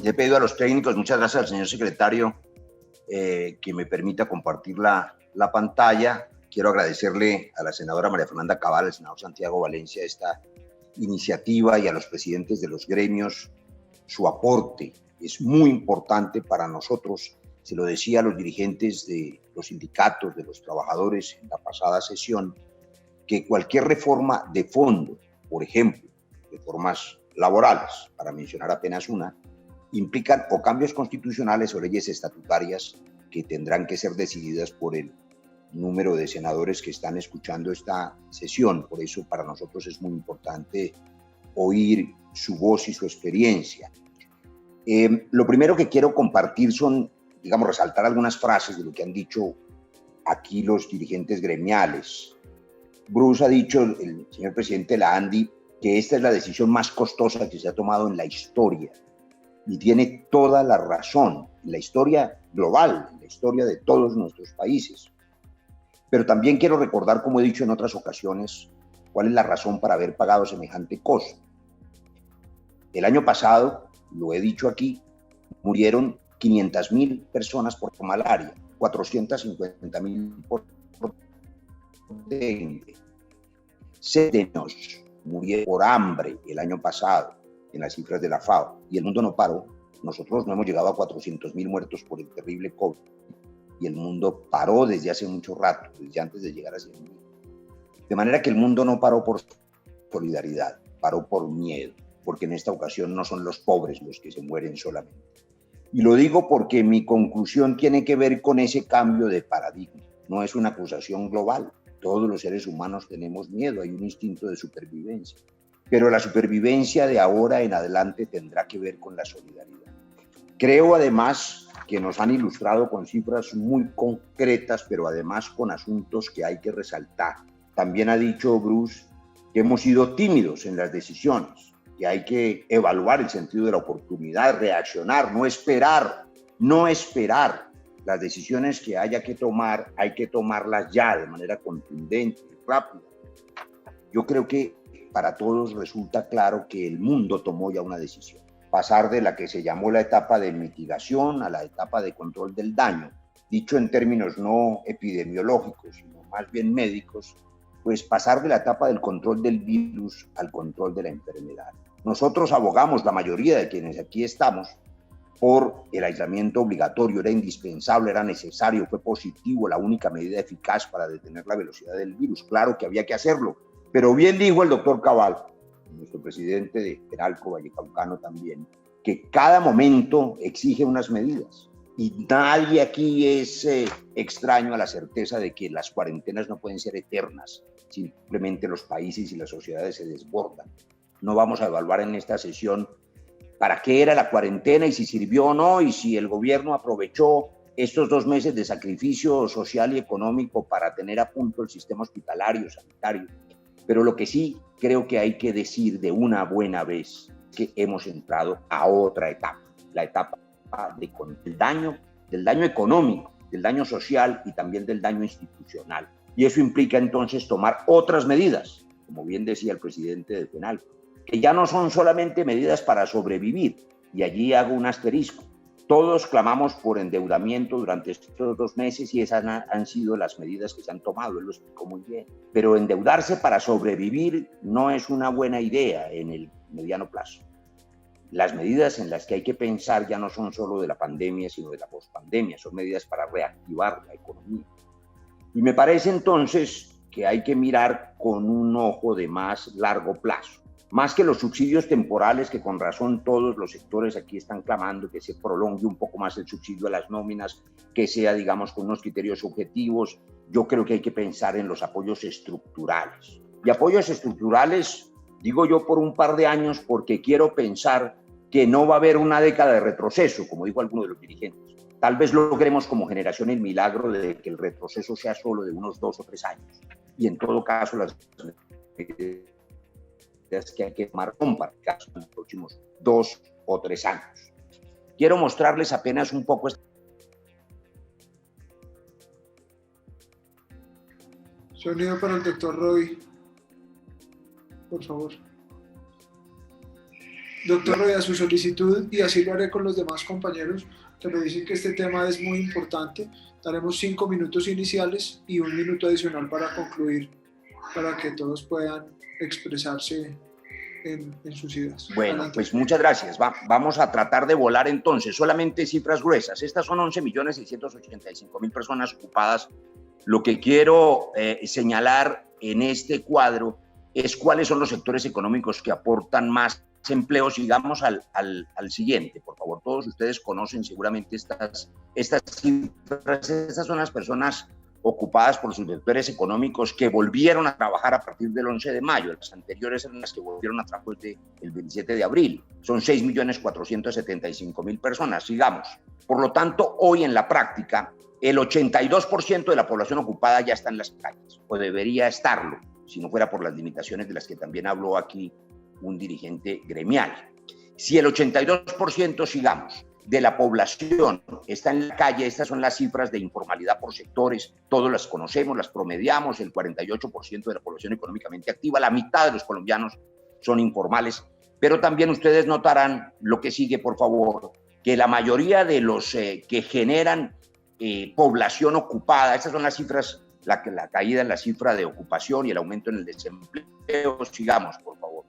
Le he pedido a los técnicos, muchas gracias al señor secretario, que me permita compartir la pantalla. Quiero agradecerle a la senadora María Fernanda Cabal, al senador Santiago Valencia, esta iniciativa y a los presidentes de los gremios su aporte. Es muy importante para nosotros, se lo decía a los dirigentes de los sindicatos, de los trabajadores en la pasada sesión, que cualquier reforma de fondo, por ejemplo, reformas laborales, para mencionar apenas una, implican o cambios constitucionales o leyes estatutarias que tendrán que ser decididas por el número de senadores que están escuchando esta sesión. Por eso para nosotros es muy importante oír su voz y su experiencia. Lo primero que quiero compartir son, digamos, resaltar algunas frases de lo que han dicho aquí los dirigentes gremiales. Bruce ha dicho, el señor presidente de la ANDI, que esta es la decisión más costosa que se ha tomado en la historia. Y tiene toda la razón, en la historia global, en la historia de todos nuestros países. Pero también quiero recordar, como he dicho en otras ocasiones, cuál es la razón para haber pagado semejante costo. El año pasado, lo he dicho aquí, murieron 500.000 personas por malaria, 450.000 por dengue. 7 niños murieron por hambre el año pasado, en las cifras de la FAO, y el mundo no paró. Nosotros no hemos llegado a 400.000 muertos por el terrible COVID, y el mundo paró desde hace mucho rato, desde antes de llegar a 100.000. De manera que el mundo no paró por solidaridad, paró por miedo, porque en esta ocasión no son los pobres los que se mueren solamente. Y lo digo porque mi conclusión tiene que ver con ese cambio de paradigma. No es una acusación global. Todos los seres humanos tenemos miedo, hay un instinto de supervivencia. Pero la supervivencia de ahora en adelante tendrá que ver con la solidaridad. Creo además que nos han ilustrado con cifras muy concretas, pero además con asuntos que hay que resaltar. También ha dicho Bruce que hemos sido tímidos en las decisiones, que hay que evaluar el sentido de la oportunidad, reaccionar, no esperar. Las decisiones que haya que tomar, hay que tomarlas ya de manera contundente y rápida. Yo creo que para todos resulta claro que el mundo tomó ya una decisión. Pasar de la que se llamó la etapa de mitigación a la etapa de control del daño, dicho en términos no epidemiológicos, sino más bien médicos, pues pasar de la etapa del control del virus al control de la enfermedad. Nosotros abogamos, la mayoría de quienes aquí estamos, por el aislamiento obligatorio. Era indispensable, era necesario, fue positivo, la única medida eficaz para detener la velocidad del virus. Claro que había que hacerlo, pero bien dijo el doctor Cabal, nuestro presidente de Penalco, Vallecaucano también, que cada momento exige unas medidas. Y nadie aquí es extraño a la certeza de que las cuarentenas no pueden ser eternas, simplemente los países y las sociedades se desbordan. No vamos a evaluar en esta sesión para qué era la cuarentena y si sirvió o no, y si el gobierno aprovechó estos 2 meses de sacrificio social y económico para tener a punto el sistema hospitalario, sanitario. Pero lo que sí creo que hay que decir de una buena vez que hemos entrado a otra etapa, la etapa del daño económico, del daño social y también del daño institucional. Y eso implica entonces tomar otras medidas, como bien decía el presidente de Penalco, que ya no son solamente medidas para sobrevivir, y allí hago un asterisco. Todos clamamos por endeudamiento durante estos 2 meses y esas han sido las medidas que se han tomado, él lo explicó muy bien. Pero endeudarse para sobrevivir no es una buena idea en el mediano plazo. Las medidas en las que hay que pensar ya no son solo de la pandemia, sino de la pospandemia, son medidas para reactivar la economía. Y me parece entonces que hay que mirar con un ojo de más largo plazo. Más que los subsidios temporales, que con razón todos los sectores aquí están clamando que se prolongue un poco más el subsidio a las nóminas, que sea, digamos, con unos criterios objetivos, yo creo que hay que pensar en los apoyos estructurales. Y apoyos estructurales, digo yo, por un par de años, porque quiero pensar que no va a haber una década de retroceso, como dijo alguno de los dirigentes. Tal vez logremos como generación el milagro de que el retroceso sea solo de unos 2 o 3 años. Y en todo caso, las que hay que tomar en los próximos 2 o 3 años. Quiero mostrarles apenas un poco Sonido para el doctor Roy, por favor. Doctor Roy, a su solicitud, y así lo haré con los demás compañeros que me dicen que este tema es muy importante, daremos 5 minutos iniciales y 1 minuto adicional para concluir, para que todos puedan expresarse en sus ideas. Bueno, Adelante. pues muchas gracias. Vamos a tratar de volar entonces, solamente cifras gruesas. Estas son 11.685.000 personas ocupadas. Lo que quiero señalar en este cuadro es cuáles son los sectores económicos que aportan más empleos. Sigamos al siguiente, por favor. Todos ustedes conocen seguramente estas cifras. Estas son las personas ocupadas por sus sectores económicos que volvieron a trabajar a partir del 11 de mayo. Las anteriores eran las que volvieron a trabajar desde el 27 de abril. Son 6.475.000 personas. Sigamos. Por lo tanto, hoy en la práctica, el 82% de la población ocupada ya está en las calles, o debería estarlo, si no fuera por las limitaciones de las que también habló aquí un dirigente gremial. Si el 82%, sigamos, de la población está en la calle, estas son las cifras de informalidad por sectores, todos las conocemos, las promediamos, el 48% de la población económicamente activa, la mitad de los colombianos son informales, pero también ustedes notarán lo que sigue, por favor, que la mayoría de los que generan población ocupada, estas son las cifras, la caída en la cifra de ocupación y el aumento en el desempleo, sigamos, por favor.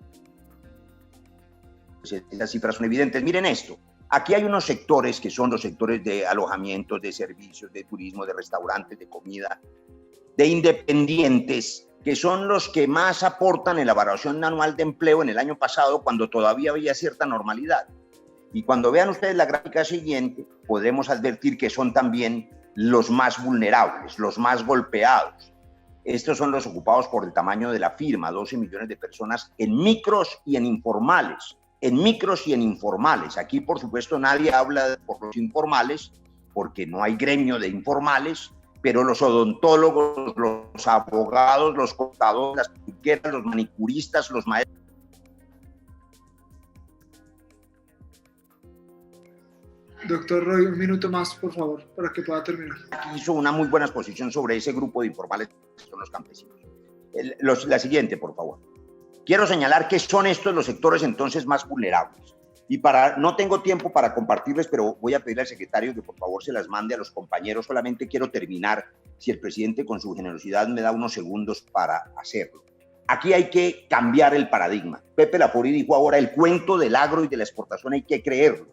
Estas cifras son evidentes. Miren esto. Aquí hay unos sectores que son los sectores de alojamientos, de servicios, de turismo, de restaurantes, de comida, de independientes, que son los que más aportan en la evaluación anual de empleo en el año pasado, cuando todavía había cierta normalidad. Y cuando vean ustedes la gráfica siguiente, podremos advertir que son también los más vulnerables, los más golpeados. Estos son los ocupados por el tamaño de la firma, 12 millones de personas en micros y en informales. En micros y en informales. Aquí, por supuesto, nadie habla por los informales, porque no hay gremio de informales, pero los odontólogos, los abogados, los contadores, las peluqueras, los manicuristas, los maestros. Doctor Roy, 1 minuto más, por favor, para que pueda terminar. Hizo una muy buena exposición sobre ese grupo de informales que son los campesinos. La siguiente, por favor. Quiero señalar que son estos los sectores entonces más vulnerables. Y no tengo tiempo para compartirles, pero voy a pedirle al secretario que por favor se las mande a los compañeros. Solamente quiero terminar, si el presidente con su generosidad me da unos segundos para hacerlo. Aquí hay que cambiar el paradigma. Pepe Lafori dijo ahora, el cuento del agro y de la exportación hay que creerlo.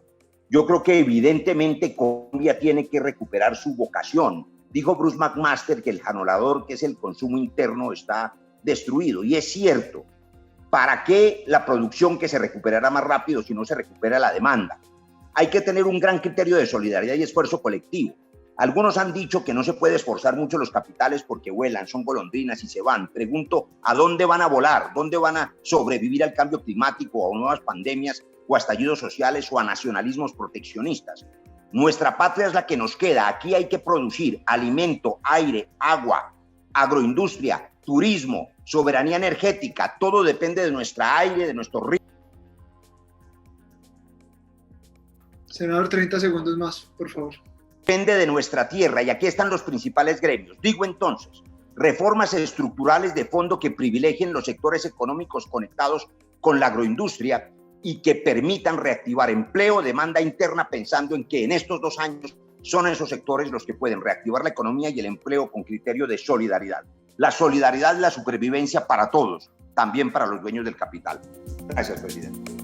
Yo creo que evidentemente Colombia tiene que recuperar su vocación. Dijo Bruce McMaster que el janolador, que es el consumo interno, está destruido. Y es cierto. ¿Para qué la producción que se recuperará más rápido si no se recupera la demanda? Hay que tener un gran criterio de solidaridad y esfuerzo colectivo. Algunos han dicho que no se puede esforzar mucho los capitales porque vuelan, son golondrinas y se van. Pregunto, ¿a dónde van a volar? ¿Dónde van a sobrevivir al cambio climático o a nuevas pandemias o a estallidos sociales o a nacionalismos proteccionistas? Nuestra patria es la que nos queda. Aquí hay que producir alimento, aire, agua, agroindustria, turismo, soberanía energética, todo depende de nuestra aire, de nuestro río. Senador, 30 segundos más, por favor. Depende de nuestra tierra y aquí están los principales gremios. Digo entonces, reformas estructurales de fondo que privilegien los sectores económicos conectados con la agroindustria y que permitan reactivar empleo, demanda interna, pensando en que en estos 2 años son esos sectores los que pueden reactivar la economía y el empleo con criterio de solidaridad. La solidaridad y la supervivencia para todos, también para los dueños del capital. Gracias, presidente.